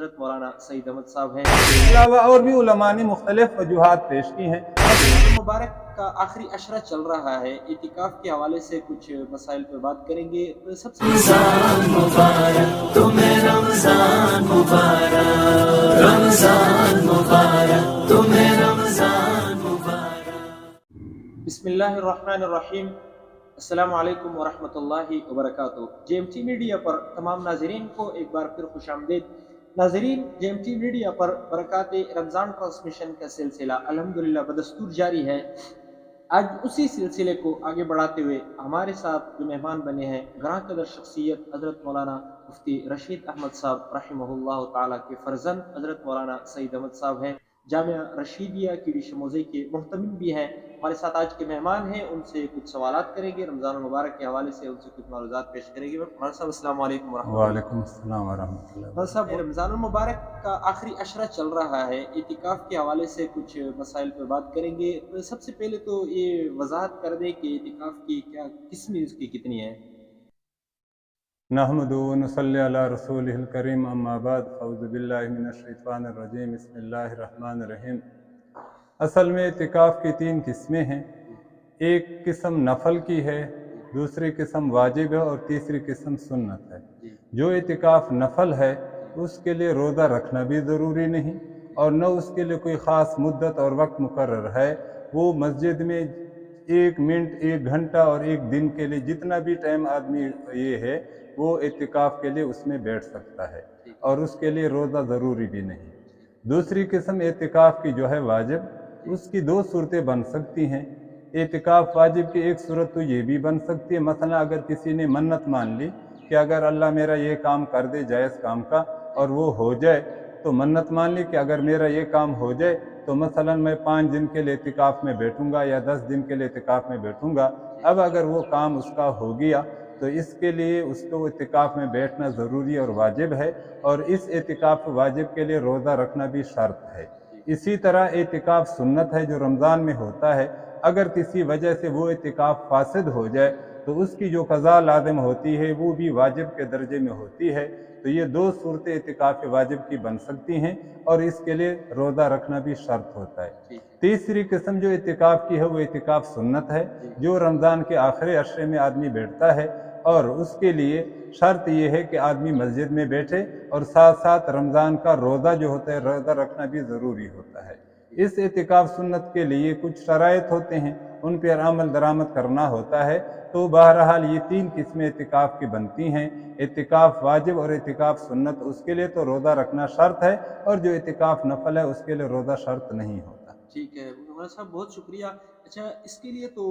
حضرت مولانا سعید احمد صاحب ہیں. اس کے علاوہ اور بھی علماء نے مختلف وجوہات پیش کی ہیں. مبارک کا آخری عشرہ چل رہا ہے، اعتکاف کے حوالے سے کچھ مسائل پہ بات کریں گے. سب سے رمضان مبارک تمہیں، رمضان مبارک، رمضان مبارک تمہیں، رمضان مبارک. بسم اللہ الرحمن الرحیم. السلام علیکم ورحمۃ اللہ وبرکاتہ. JMT میڈیا پر تمام ناظرین کو ایک بار پھر خوش آمدید. ناظرین، JMT میڈیا پر برکات رمضان ٹرانسمیشن کا سلسلہ الحمدللہ بدستور جاری ہے. آج اسی سلسلے کو آگے بڑھاتے ہوئے ہمارے ساتھ جو مہمان بنے ہیں، گراں قدر شخصیت حضرت مولانا مفتی رشید احمد صاحب رحمہ اللہ تعالیٰ کے فرزند حضرت مولانا سعید احمد صاحب ہیں، جامعہ رشیدیہ کی شموزے کے محتمل بھی ہیں. ہمارے ساتھ آج کے مہمان ہیں، ان سے کچھ سوالات کریں گے، رمضان المبارک کے حوالے سے ان سے کچھ معلومات پیش کریں گے. مولانا صاحب السلام علیکم ورحمۃ اللہ. وعلیکم السلام ورحمۃ اللہ. مولانا صاحب، رمضان المبارک کا آخری عشرہ چل رہا ہے، اعتکاف کے حوالے سے کچھ مسائل پہ بات کریں گے. سب سے پہلے تو یہ وضاحت کر دیں کہ اعتکاف کی کیا قسمیں اس کی کتنی ہیں؟ نحمد و نصلی علی رسولہ الکریم، اما بعد، اعوذ باللہ من الشیطان الرجیم، بسم اللہ الرحمن الرحیم. اصل میں اعتکاف کی 3 قسمیں ہیں. ایک قسم نفل کی ہے، دوسری قسم واجب ہے اور تیسری قسم سنت ہے. جو اعتکاف نفل ہے اس کے لیے روزہ رکھنا بھی ضروری نہیں، اور نہ اس کے لیے کوئی خاص مدت اور وقت مقرر ہے. وہ مسجد میں 1 منٹ، 1 گھنٹہ اور 1 دن کے لیے جتنا بھی ٹائم آدمی یہ ہے وہ اعتکاف کے لیے اس میں بیٹھ سکتا ہے، اور اس کے لیے روزہ ضروری بھی نہیں. دوسری قسم اعتکاف کی جو ہے واجب، اس کی 2 صورتیں بن سکتی ہیں. اعتکاف واجب کی ایک صورت تو یہ بھی بن سکتی ہے، مثلا اگر کسی نے منت مان لی کہ اگر اللہ میرا یہ کام کر دے جائز کام کا اور وہ ہو جائے، تو منت مان لی کہ اگر میرا یہ کام ہو جائے تو مثلا میں 5 دن کے لیے اعتکاف میں بیٹھوں گا یا 10 دن کے لیے اعتکاف میں بیٹھوں گا. اب اگر وہ کام اس کا ہو گیا تو اس کے لیے اس کو اعتکاف میں بیٹھنا ضروری اور واجب ہے، اور اس اعتکاف واجب کے لیے روزہ رکھنا بھی شرط ہے. اسی طرح اعتکاف سنت ہے جو رمضان میں ہوتا ہے. اگر کسی وجہ سے وہ اعتکاف فاسد ہو جائے تو اس کی جو قضا لازم ہوتی ہے وہ بھی واجب کے درجے میں ہوتی ہے. تو یہ 2 صورتیں اعتکاف واجب کی بن سکتی ہیں، اور اس کے لیے روزہ رکھنا بھی شرط ہوتا ہے. تیسری قسم جو اعتکاف کی ہے وہ اعتکاف سنت ہے، جو رمضان کے آخری عشرے میں آدمی بیٹھتا ہے، اور اس کے لیے شرط یہ ہے کہ آدمی مسجد میں بیٹھے، اور ساتھ ساتھ رمضان کا روزہ جو ہوتا ہے روزہ رکھنا بھی ضروری ہوتا ہے. اس اعتکاف سنت کے لیے کچھ شرائط ہوتے ہیں، ان پر عمل درآمد کرنا ہوتا ہے. تو بہرحال یہ 3 قسمیں اعتکاف کی بنتی ہیں، اعتکاف واجب اور اعتکاف سنت. اس کے لیے تو روزہ رکھنا شرط ہے، اور جو اعتکاف نفل ہے اس کے لیے روزہ شرط نہیں ہوتا. ٹھیک ہے مولانا صاحب، بہت شکریہ. اچھا، اس کے لیے تو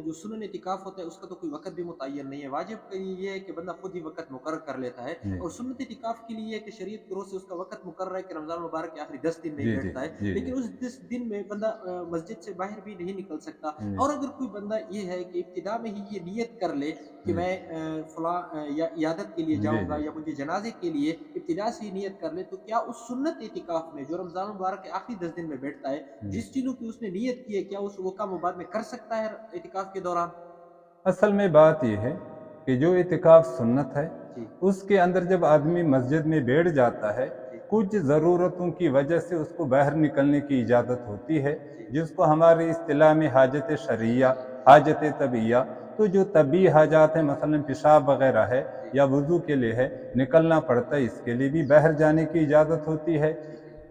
جو سنن اعتکاف ہوتا ہے اس کا تو کوئی وقت بھی متعین نہیں ہے. واجب کا یہ ہے کہ بندہ خود ہی وقت مقرر کر لیتا ہے، اور سنت اعتکاف کے لیے کہ شریعت کی روح سے اس کا وقت مقرر ہے کہ رمضان المبارک کے آخری 10 دن میں بیٹھتا ہے. لیکن اس 10 دن میں بندہ مسجد سے باہر بھی نہیں نکل سکتا. اور اگر کوئی بندہ یہ ہے کہ ابتدا میں ہی یہ نیت کر لے کہ میں فلاں یا عیادت کے لیے جاؤں گا یا مجھے جنازے کے لیے ابتدا سے ہی نیت کر لے، تو کیا اس سنت اعتکاف میں جو رمضان المبارک کے آخری 10 دن میں بیٹھتا ہے، جس چیزوں کی اس نے نیت کی ہے، کیا اس وہ کام بعد میں کر سکتا ہے اعتکاف کے دوران؟ اصل میں بات یہ ہے کہ جو اعتکاف سنت ہے اس کے اندر جب آدمی مسجد میں بیٹھ جاتا ہے، کچھ ضرورتوں کی وجہ سے اس کو باہر نکلنے کی اجازت ہوتی ہے، جس کو ہماری اصطلاح میں حاجت شرعیہ، حاجت طبیعیہ. تو جو طبی حاجات ہیں، مثلا پیشاب وغیرہ ہے یا وضو کے لیے ہے، نکلنا پڑتا ہے، اس کے لیے بھی باہر جانے کی اجازت ہوتی ہے.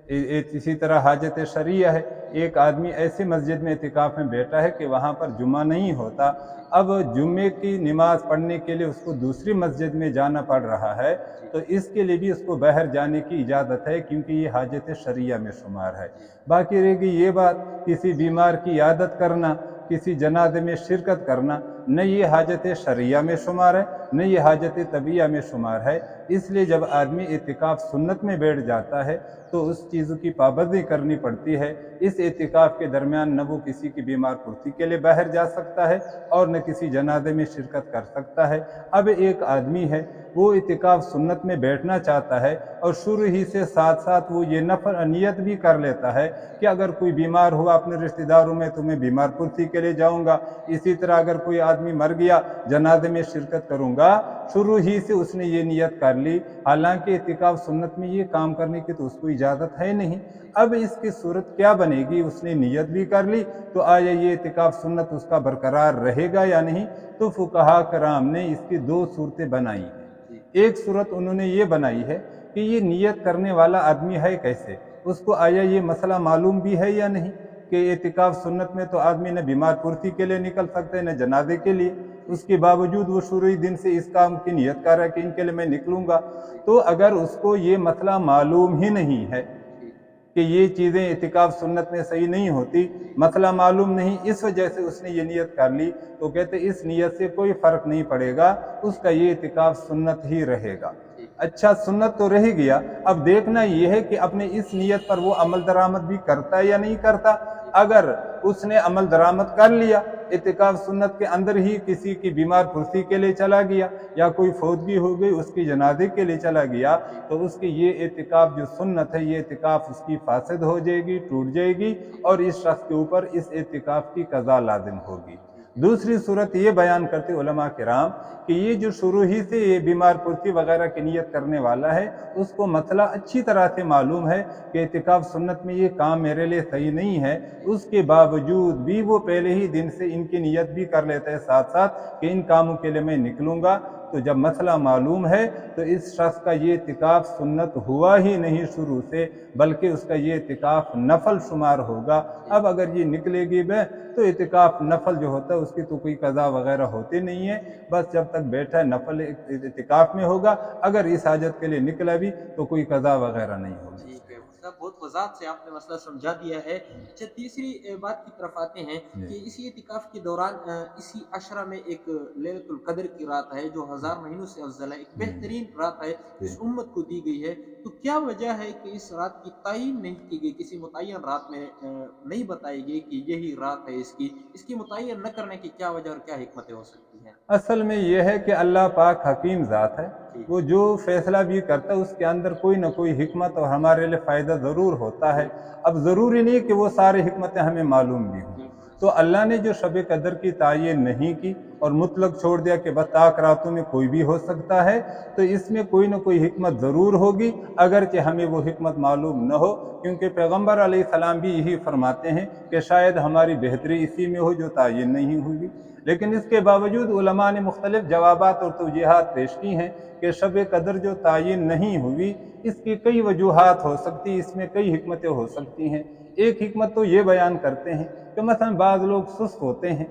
اسی طرح حاجت شرعیہ ہے، ایک آدمی ایسے مسجد میں اعتکاف میں بیٹھا ہے کہ وہاں پر جمعہ نہیں ہوتا، اب جمعے کی نماز پڑھنے کے لیے اس کو دوسری مسجد میں جانا پڑ رہا ہے، تو اس کے لیے بھی اس کو باہر جانے کی اجازت ہے، کیونکہ یہ حاجت شرعیہ میں شمار ہے. باقی رہ گئی یہ بات، کسی بیمار کی عیادت کرنا، کسی جنازے میں شرکت کرنا، نہ یہ حاجت شرعیہ میں شمار ہے نہ یہ حاجت طبیعیہ میں شمار ہے. اس لیے جب آدمی اعتکاف سنت میں بیٹھ جاتا ہے تو اس چیزوں کی پابندی کرنی پڑتی ہے. اس اعتکاف کے درمیان نہ وہ کسی کی بیمار پرسی کے لیے باہر جا سکتا ہے اور نہ کسی جنازے میں شرکت کر سکتا ہے. اب ایک آدمی ہے، وہ اعتکاف سنت میں بیٹھنا چاہتا ہے، اور شروع ہی سے ساتھ ساتھ وہ یہ نفل نیت بھی کر لیتا ہے کہ اگر کوئی بیمار ہوا اپنے رشتہ داروں میں تو میں بیمار پرسی کے لیے جاؤں گا. اسی طرح اگر کوئی آدمی مر گیا جنازے میں شرکت کروں گا، شروع ہی سے اس نے یہ نیت کر لی، حالانکہ اعتکاف سنت میں یہ کام کرنے کی تو اس کو اجازت ہے نہیں۔ اب اس کی صورت کیا بنے گی؟ اس نے نیت بھی کر لی تو آیا یہ اعتکاف سنت اس کا برقرار رہے گا یا نہیں؟ تو فقہا کرام نے اس کی دو صورتیں بنائی ہیں۔ ایک صورت انہوں نے یہ بنائی ہے کہ یہ نیت کرنے والا آدمی ہے کیسے، اس کو آیا یہ مسئلہ معلوم بھی ہے یا نہیں کہ اعتکاف سنت میں تو آدمی نہ بیمار پرسی کے لیے نکل سکتا ہے نہ جنازے کے لیے، اس کے باوجود وہ شروعی دن سے اس کام کی نیت کر رہا ہے کہ ان کے لیے میں نکلوں گا۔ تو اگر اس کو یہ مسئلہ معلوم ہی نہیں ہے کہ یہ چیزیں اعتکاف سنت میں صحیح نہیں ہوتی، مسئلہ معلوم نہیں، اس وجہ سے اس نے یہ نیت کر لی، تو کہتے اس نیت سے کوئی فرق نہیں پڑے گا، اس کا یہ اعتکاف سنت ہی رہے گا۔ اچھا سنت تو رہ گیا، اب دیکھنا یہ ہے کہ اپنے اس نیت پر وہ عمل درآمد بھی کرتا ہے یا نہیں کرتا۔ اگر اس نے عمل درآمد کر لیا، اعتکاف سنت کے اندر ہی کسی کی بیمار پرسی کے لیے چلا گیا یا کوئی فوتگی ہو گئی اس کی جنازے کے لیے چلا گیا، تو اس کی یہ اعتکاف جو سنت ہے یہ اعتکاف اس کی فاسد ہو جائے گی، ٹوٹ جائے گی، اور اس شخص کے اوپر اس اعتکاف کی قضا لازم ہوگی۔ دوسری صورت یہ بیان کرتے علماء کرام کہ یہ جو شروع ہی سے یہ بیمار پرسی وغیرہ کی نیت کرنے والا ہے، اس کو مسئلہ اچھی طرح سے معلوم ہے کہ اعتکاف سنت میں یہ کام میرے لیے صحیح نہیں ہے، اس کے باوجود بھی وہ پہلے ہی دن سے ان کی نیت بھی کر لیتا ہے ساتھ ساتھ کہ ان کاموں کے لیے میں نکلوں گا۔ تو جب مسئلہ معلوم ہے تو اس شخص کا یہ اعتکاف سنت ہوا ہی نہیں شروع سے، بلکہ اس کا یہ اعتکاف نفل شمار ہوگا۔ اب اگر یہ نکلے گی تو اعتکاف نفل جو ہوتا ہے اس کی تو کوئی قضا وغیرہ ہوتے نہیں ہے، بس جب تک بیٹھا نفل اعتکاف میں ہوگا، اگر اس حاجت کے لیے نکلا بھی تو کوئی قضا وغیرہ نہیں ہوگی۔ ٹھیک ہے، بہت وضاحت سے آپ نے مسئلہ سمجھا دیا ہے۔ اچھا تیسری بات کی طرف آتے ہیں کہ اسی اعتکاف کے دوران اسی عشرہ میں ایک لیلۃ القدر کی رات ہے جو 1000 مہینوں سے افضل ہے، ایک بہترین رات ہے، اس امت کو دی گئی ہے، تو کیا وجہ ہے کہ اس رات کی تعین نہیں کی گئی، کسی متعین رات میں نہیں بتائی گئی کہ یہی رات ہے اس کی متعین نہ کرنے کی کیا وجہ اور کیا حکمتیں ہو سکتی ہیں؟ اصل میں یہ ہے کہ اللہ پاک حکیم ذات ہے، وہ جو فیصلہ بھی کرتا ہے اس کے اندر کوئی نہ کوئی حکمت اور ہمارے لیے فائدہ ضرور ہوتا ہے۔ اب ضروری نہیں کہ وہ سارے حکمتیں ہمیں معلوم بھی ہوں، تو اللہ نے جو شب قدر کی تعین نہیں کی اور مطلق چھوڑ دیا کہ بس طاق راتوں میں کوئی بھی ہو سکتا ہے، تو اس میں کوئی نہ کوئی حکمت ضرور ہوگی، اگرچہ ہمیں وہ حکمت معلوم نہ ہو، کیونکہ پیغمبر علیہ السلام بھی یہی فرماتے ہیں کہ شاید ہماری بہتری اسی میں ہو جو تعین نہیں ہوئی۔ لیکن اس کے باوجود علماء نے مختلف جوابات اور توجیحات پیش کی ہیں کہ شب قدر جو تعین نہیں ہوئی اس کی کئی وجوہات ہو سکتی، اس میں کئی حکمتیں ہو سکتی ہیں۔ ایک حکمت تو یہ بیان کرتے ہیں کہ مثلا بعض لوگ سست ہوتے ہیں،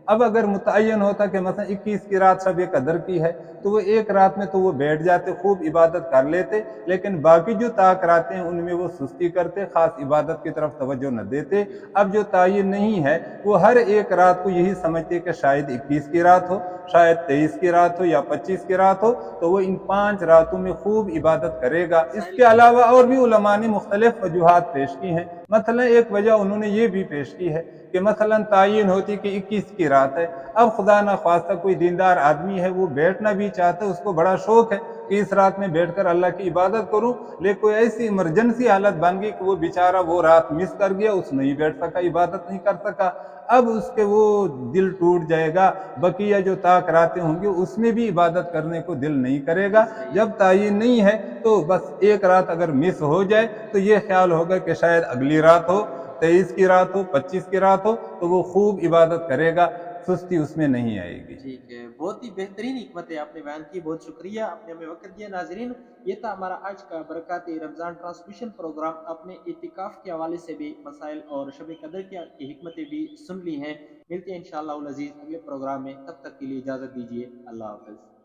اب اگر متعین ہوتا کہ مثلا 21 کی رات شب قدر کی ہے تو وہ ایک رات میں تو وہ بیٹھ جاتے، خوب عبادت کر لیتے، لیکن باقی جو طاق راتیں ہیں ان میں وہ سستی کرتے، خاص عبادت کی طرف توجہ نہ دیتے۔ اب جو تعین نہیں ہے وہ ہر ایک رات کو یہی سمجھتے کہ شاید 21 کی رات ہو، شاید 23 کی رات ہو یا 25 کی رات ہو، تو وہ ان 5 راتوں میں خوب عبادت کرے گا۔ اس کے علاوہ اور بھی علماء نے مختلف وجوہات پیش کی ہیں، مثلا ایک وجہ انہوں نے یہ بھی پیش کی ہے کہ مثلا تعین ہوتی کہ 21 کی رات ہے، اب خدا نہ خواستہ کوئی دیندار آدمی ہے وہ بیٹھنا بھی چاہتا ہے، اس کو بڑا شوق ہے کہ اس رات میں بیٹھ کر اللہ کی عبادت کروں، لیکن کوئی ایسی ایمرجنسی حالت بن گئی کہ وہ بیچارہ وہ رات مس کر گیا، اس نہیں بیٹھ سکا، عبادت نہیں کر سکا، اب اس کے وہ دل ٹوٹ جائے گا، بقیہ جو طاق راتیں ہوں گی اس میں بھی عبادت کرنے کو دل نہیں کرے گا۔ جب تعین نہیں ہے تو بس ایک رات اگر مس ہو جائے تو یہ خیال ہوگا کہ شاید اگلی رات ہو، 23 کی رات ہو، 25 کی رات ہو، تو وہ خوب عبادت کرے گا، سستی اس میں نہیں آئے گی۔ ٹھیک ہے، بہت ہی بہترین حکمتیں آپ نے بیان کی، بہت شکریہ، آپ نے ہمیں وقت دیا۔ ناظرین یہ تھا ہمارا آج کا برکات رمضان ٹرانسمیشن پروگرام، آپ نے اعتکاف کے حوالے سے بھی مسائل اور شب قدر کی حکمتیں بھی سن لی ہیں۔ ملتے ہیں انشاءاللہ العزیز اگلے پروگرام میں، تب تک کے لیے اجازت دیجیے، اللہ حافظ۔